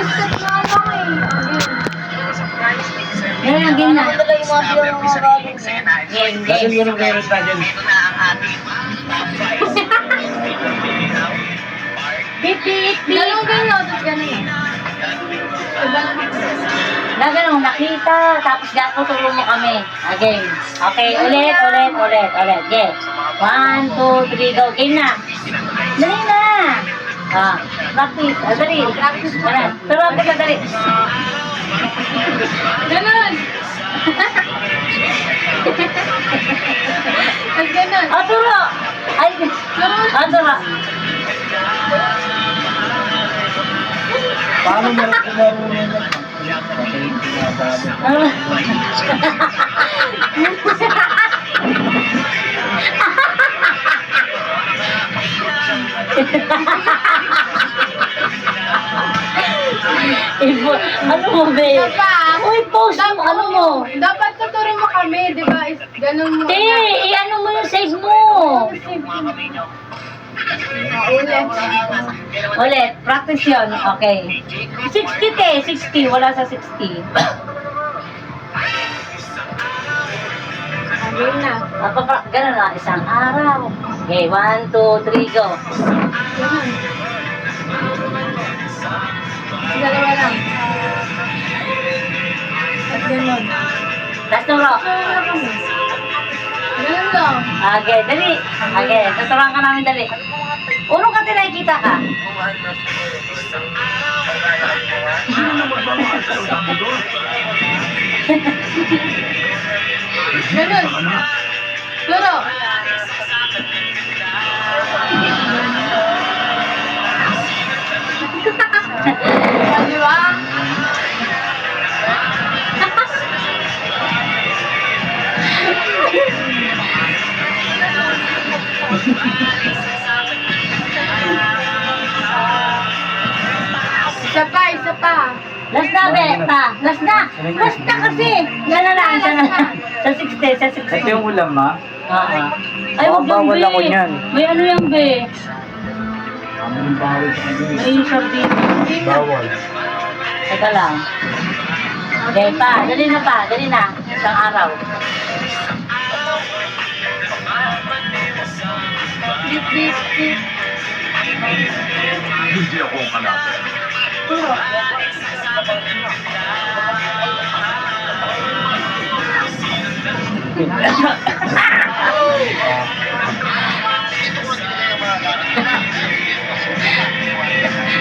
step na lang eh. Ganyan, ganyan. Ano talaga yung mga bilang mga bagay? Game, Bakit game. yun ang meron sa dyan? Bip. Ganun, tapos ganun lang. Iba naman. Na ganun, nakita, tapos tutulong mo kami. Game. Okay, ulit. Game. 1, 2, 3, go. Game na. Dali na. Practice. Dali. Practice mo. Turuan ka na, dali. Ganun. Tapos ganun. Turo. Ay, turo. Paano mo laro yan? Patay sinasabi. Ano mo, be? Dapat. Uy, post mo, ano mo? Dapat tuturin mo kami, di ba? Ganun mo. Ano mo yung save mo? Ulit, practice yun. Okay. 60. Wala sa 60. Ganun na. Ganun na, isang araw. Okay, 1, 2, 3, go. Ganun. Dalawa lang. At ganun. Last turo. Ganun lang. Okay, dali. Okay, tuturuan ka namin dali. Urong ka nakikita ka. Ganun. Turo. Di ba? Isa pa. Last na, be. Last na kasi. Yan na lang. Sa 60. Ito yung ulam, ma? Ay, huwag yung bawal ako be. niyan. May ano yan, be. Ang bawal sa kanya. May sardine. Bawal. Teka lang. Okay, dali na. Isang araw. Beep. Hindi ako ang kalapit. Turo.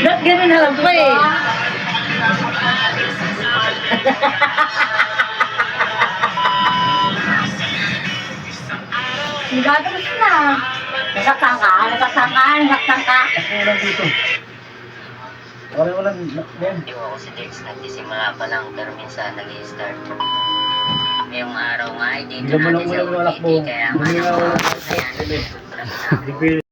Ba't ganun na lang po eh? Nagagawin na. Nasaktan ka. Walang dito. Walang yan. Yung ako si Dex, nagsisimula pa lang pero minsan nag-i-start. Ngayong araw nga ay dito Hindi mo lang natin sa walang walak mo. UPT kaya nga Hindi nga walang ayan. Hindi